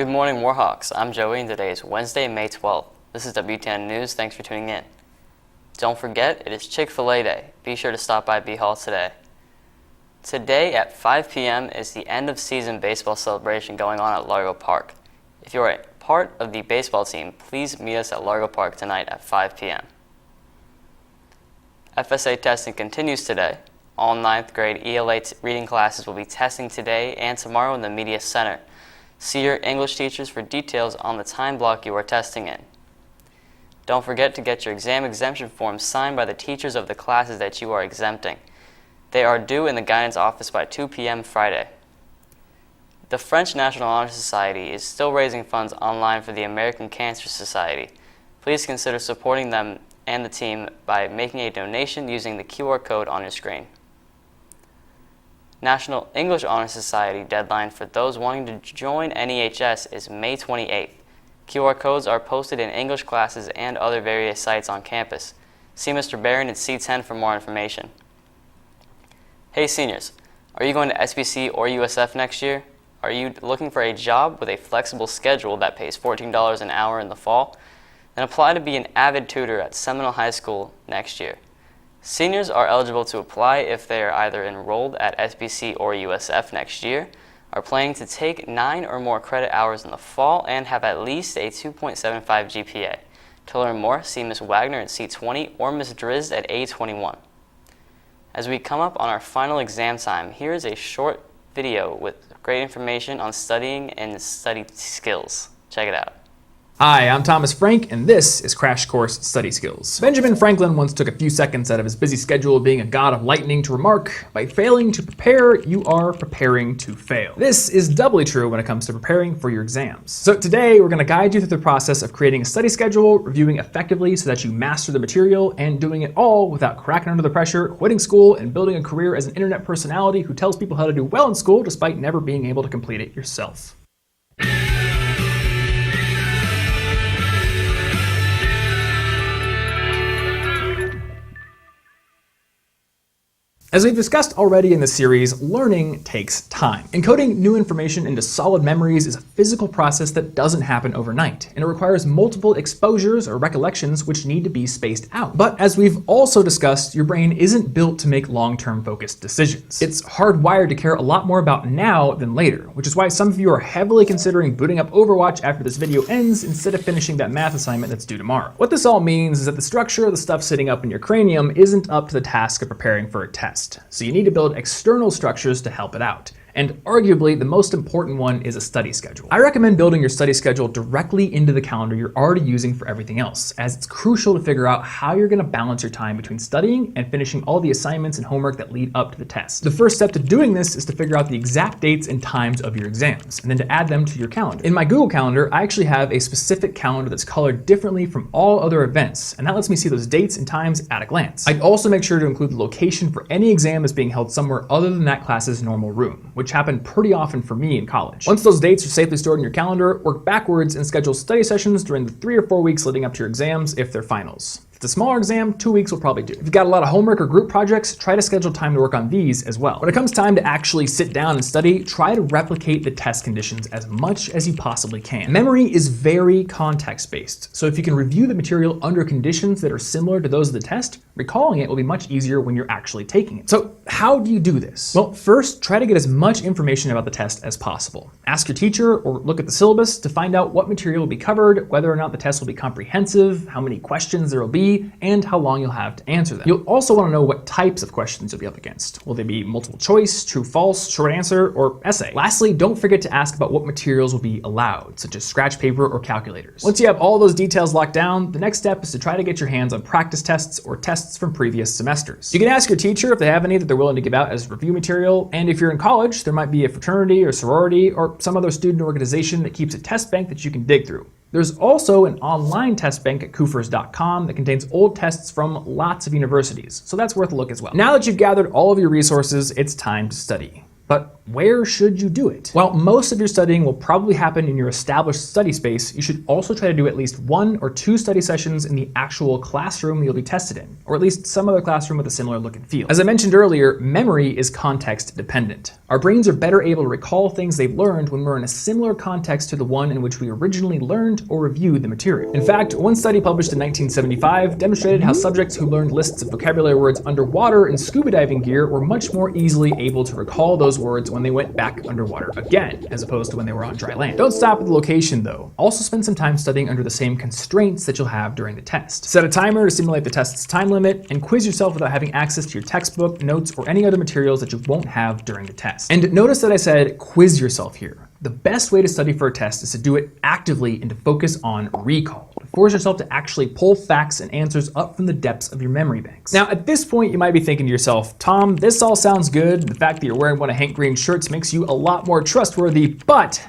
Good morning, Warhawks. I'm Joey, and today is Wednesday, May 12th. This is WTN News. Thanks for tuning in. Don't forget, it is Chick-fil-A Day. Be sure to stop by B Hall today. Today at 5 p.m. is the end-of-season baseball celebration going on at Largo Park. If you are a part of the baseball team, please meet us at Largo Park tonight at 5 p.m. Fsa Testing continues today. All 9th grade ELA reading classes will be testing today and tomorrow in the Media Center. See your English teachers for details on the time block you are testing in. Don't forget to get your exam exemption forms signed by the teachers of the classes that you are exempting. They are due in the guidance office by 2 p.m. Friday. The French National Honor Society is still raising funds online for the American Cancer Society. Please consider supporting them and the team by making a donation using the QR code on your screen. National English Honor Society deadline for those wanting to join NEHS is May 28th. QR codes are posted in English classes and other various sites on campus. See Mr. Barron in C10 for more information. Hey seniors, are you going to SBC or USF next year? Are you looking for a job with a flexible schedule that pays $14 an hour in the fall? Then apply to be an avid tutor at Seminole High School next year. Seniors are eligible to apply if they are either enrolled at SBC or USF next year, are planning to take 9 or more credit hours in the fall, and have at least a 2.75 GPA. To learn more, see Ms. Wagner at C20 or Ms. Drizzt at A21. As we come up on our final exam time, here is a short video with great information on studying and study skills. Check it out. Hi, I'm Thomas Frank, and this is Crash Course Study Skills. Benjamin Franklin once took a few seconds out of his busy schedule being a god of lightning to remark, by failing to prepare, you are preparing to fail. This is doubly true when it comes to preparing for your exams. So today, we're going to guide you through the process of creating a study schedule, reviewing effectively so that you master the material, and doing it all without cracking under the pressure, quitting school, and building a career as an internet personality who tells people how to do well in school despite never being able to complete it yourself. As we've discussed already in the series, learning takes time. Encoding new information into solid memories is a physical process that doesn't happen overnight, and it requires multiple exposures or recollections which need to be spaced out. But as we've also discussed, your brain isn't built to make long-term focused decisions. It's hardwired to care a lot more about now than later, which is why some of you are heavily considering booting up Overwatch after this video ends instead of finishing that math assignment that's due tomorrow. What this all means is that the structure of the stuff sitting up in your cranium isn't up to the task of preparing for a test. So you need to build external structures to help it out. And arguably, the most important one is a study schedule. I recommend building your study schedule directly into the calendar you're already using for everything else, as it's crucial to figure out how you're going to balance your time between studying and finishing all the assignments and homework that lead up to the test. The first step to doing this is to figure out the exact dates and times of your exams, and then to add them to your calendar. In my Google Calendar, I actually have a specific calendar that's colored differently from all other events, and that lets me see those dates and times at a glance. I'd also make sure to include the location for any exam that's being held somewhere other than that class's normal room, which happened pretty often for me in college. Once those dates are safely stored in your calendar, work backwards and schedule study sessions during the 3 or 4 weeks leading up to your exams if they're finals. If it's a smaller exam, 2 weeks will probably do. If you've got a lot of homework or group projects, try to schedule time to work on these as well. When it comes time to actually sit down and study, try to replicate the test conditions as much as you possibly can. Memory is very context-based, so if you can review the material under conditions that are similar to those of the test, recalling it will be much easier when you're actually taking it. So how do you do this? Well, first, try to get as much information about the test as possible. Ask your teacher or look at the syllabus to find out what material will be covered, whether or not the test will be comprehensive, how many questions there will be, and how long you'll have to answer them. You'll also want to know what types of questions you'll be up against. Will they be multiple choice, true, false, short answer, or essay? Lastly, don't forget to ask about what materials will be allowed, such as scratch paper or calculators. Once you have all those details locked down, the next step is to try to get your hands on practice tests or tests from previous semesters. You can ask your teacher if they have any that they're willing to give out as review material, and if you're in college, there might be a fraternity or sorority or some other student organization that keeps a test bank that you can dig through. There's also an online test bank at kufers.com that contains old tests from lots of universities, so that's worth a look as well. Now that you've gathered all of your resources, it's time to study. But where should you do it? While most of your studying will probably happen in your established study space, you should also try to do at least 1 or 2 study sessions in the actual classroom you'll be tested in, or at least some other classroom with a similar look and feel. As I mentioned earlier, memory is context dependent. Our brains are better able to recall things they've learned when we're in a similar context to the one in which we originally learned or reviewed the material. In fact, one study published in 1975 demonstrated how subjects who learned lists of vocabulary words underwater in scuba diving gear were much more easily able to recall those words when they went back underwater again, as opposed to when they were on dry land. Don't stop at the location though. Also spend some time studying under the same constraints that you'll have during the test. Set a timer to simulate the test's time limit, and quiz yourself without having access to your textbook, notes, or any other materials that you won't have during the test. And notice that I said quiz yourself here. The best way to study for a test is to do it actively and to focus on recall. Force yourself to actually pull facts and answers up from the depths of your memory banks. Now, at this point, you might be thinking to yourself, Tom, this all sounds good. The fact that you're wearing one of Hank Green's shirts makes you a lot more trustworthy, but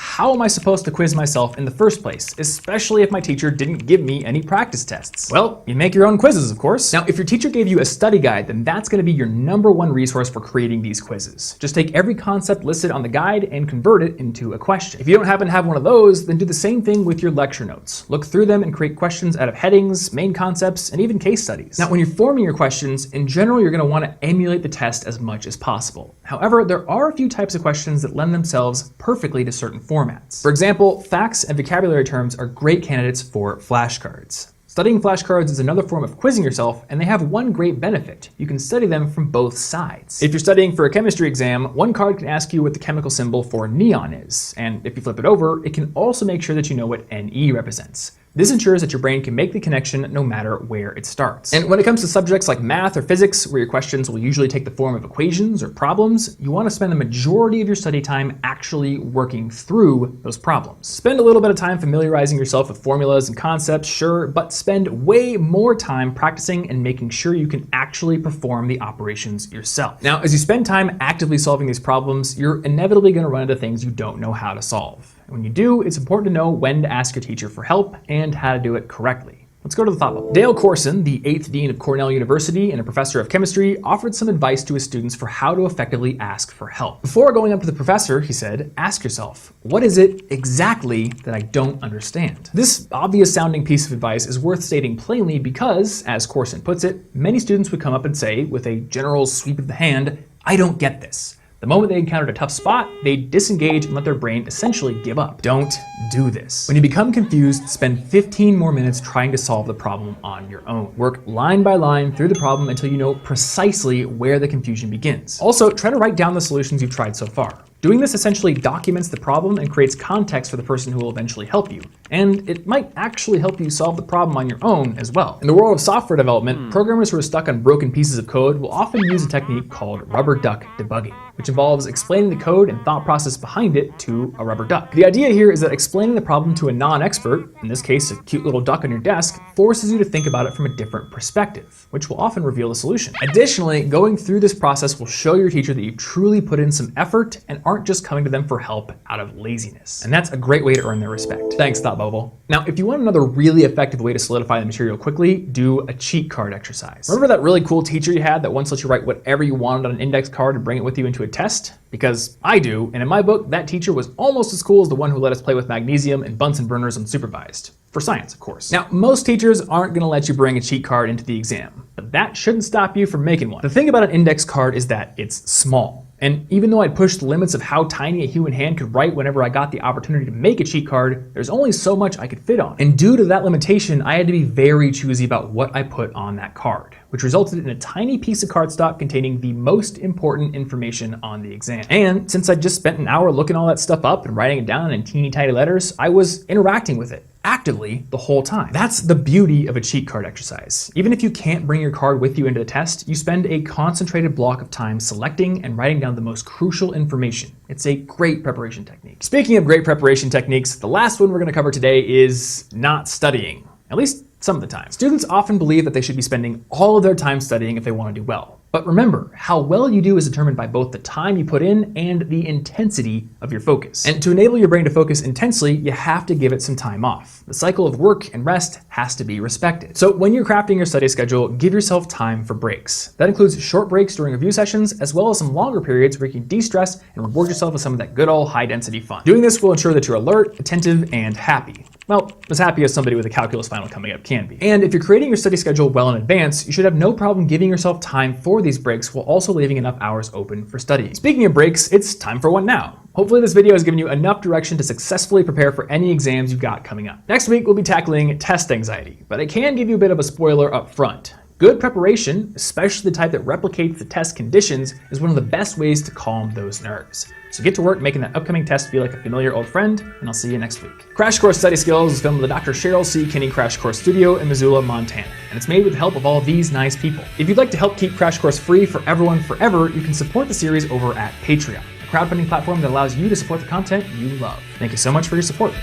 how am I supposed to quiz myself in the first place, especially if my teacher didn't give me any practice tests? Well, you make your own quizzes, of course. Now, if your teacher gave you a study guide, then that's going to be your #1 resource for creating these quizzes. Just take every concept listed on the guide and convert it into a question. If you don't happen to have one of those, then do the same thing with your lecture notes. Look through them and create questions out of headings, main concepts, and even case studies. Now, when you're forming your questions, in general, you're going to want to emulate the test as much as possible. However, there are a few types of questions that lend themselves perfectly to certain formats. For example, facts and vocabulary terms are great candidates for flashcards. Studying flashcards is another form of quizzing yourself, and they have one great benefit. You can study them from both sides. If you're studying for a chemistry exam, one card can ask you what the chemical symbol for neon is, and if you flip it over, it can also make sure that you know what Ne represents. This ensures that your brain can make the connection no matter where it starts. And when it comes to subjects like math or physics, where your questions will usually take the form of equations or problems, you want to spend the majority of your study time actually working through those problems. Spend a little bit of time familiarizing yourself with formulas and concepts, sure, but spend way more time practicing and making sure you can actually perform the operations yourself. Now, as you spend time actively solving these problems, you're inevitably going to run into things you don't know how to solve. And when you do, it's important to know when to ask your teacher for help and how to do it correctly. Let's go to the thought bubble. Dale Corson, the 8th Dean of Cornell University and a professor of chemistry, offered some advice to his students for how to effectively ask for help. Before going up to the professor, he said, ask yourself, what is it exactly that I don't understand? This obvious sounding piece of advice is worth stating plainly because, as Corson puts it, many students would come up and say, with a general sweep of the hand, I don't get this. The moment they encountered a tough spot, they disengage and let their brain essentially give up. Don't do this. When you become confused, spend 15 more minutes trying to solve the problem on your own. Work line by line through the problem until you know precisely where the confusion begins. Also, try to write down the solutions you've tried so far. Doing this essentially documents the problem and creates context for the person who will eventually help you. And it might actually help you solve the problem on your own as well. In the world of software development, programmers who are stuck on broken pieces of code will often use a technique called rubber duck debugging, which involves explaining the code and thought process behind it to a rubber duck. The idea here is that explaining the problem to a non-expert, in this case a cute little duck on your desk, forces you to think about it from a different perspective, which will often reveal the solution. Additionally, going through this process will show your teacher that you truly put in some effort and aren't just coming to them for help out of laziness. And that's a great way to earn their respect. Thanks, Thought Bubble. Now, if you want another really effective way to solidify the material quickly, do a cheat card exercise. Remember that really cool teacher you had that once let you write whatever you wanted on an index card and bring it with you into a test? Because I do, and in my book, that teacher was almost as cool as the one who let us play with magnesium and Bunsen burners unsupervised. For science, of course. Now, most teachers aren't going to let you bring a cheat card into the exam, but that shouldn't stop you from making one. The thing about an index card is that it's small. And even though I'd pushed the limits of how tiny a human hand could write whenever I got the opportunity to make a cheat card, there's only so much I could fit on. And due to that limitation, I had to be very choosy about what I put on that card, which resulted in a tiny piece of cardstock containing the most important information on the exam. And since I'd just spent an hour looking all that stuff up and writing it down in teeny tiny letters, I was interacting with it actively the whole time. That's the beauty of a cheat card exercise. Even if you can't bring your card with you into the test, you spend a concentrated block of time selecting and writing down the most crucial information. It's a great preparation technique. Speaking of great preparation techniques, the last one we're going to cover today is not studying, at least some of the time. Students often believe that they should be spending all of their time studying if they want to do well. But remember, how well you do is determined by both the time you put in and the intensity of your focus. And to enable your brain to focus intensely, you have to give it some time off. The cycle of work and rest has to be respected. So when you're crafting your study schedule, give yourself time for breaks. That includes short breaks during review sessions, as well as some longer periods where you can de-stress and reward yourself with some of that good old high-density fun. Doing this will ensure that you're alert, attentive, and happy. Well, as happy as somebody with a calculus final coming up can be. And if you're creating your study schedule well in advance, you should have no problem giving yourself time for these breaks while also leaving enough hours open for studying. Speaking of breaks, it's time for one now. Hopefully this video has given you enough direction to successfully prepare for any exams you've got coming up. Next week, we'll be tackling test anxiety, but I can give you a bit of a spoiler up front. Good preparation, especially the type that replicates the test conditions, is one of the best ways to calm those nerves. So get to work making that upcoming test feel like a familiar old friend, and I'll see you next week. Crash Course Study Skills is filmed at the Dr. Cheryl C. Kinney Crash Course Studio in Missoula, Montana, and it's made with the help of all these nice people. If you'd like to help keep Crash Course free for everyone forever, you can support the series over at Patreon, a crowdfunding platform that allows you to support the content you love. Thank you so much for your support.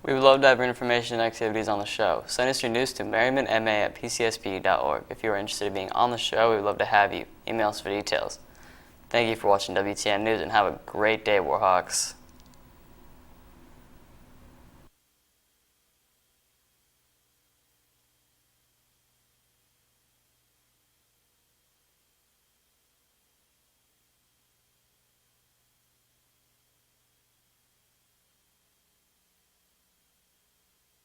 We would love to have your information and activities on the show. Send us your news to merrimanma@pcsp.org. If you are interested in being on the show, we would love to have you. Email us for details. Thank you for watching WTN News and have a great day, Warhawks.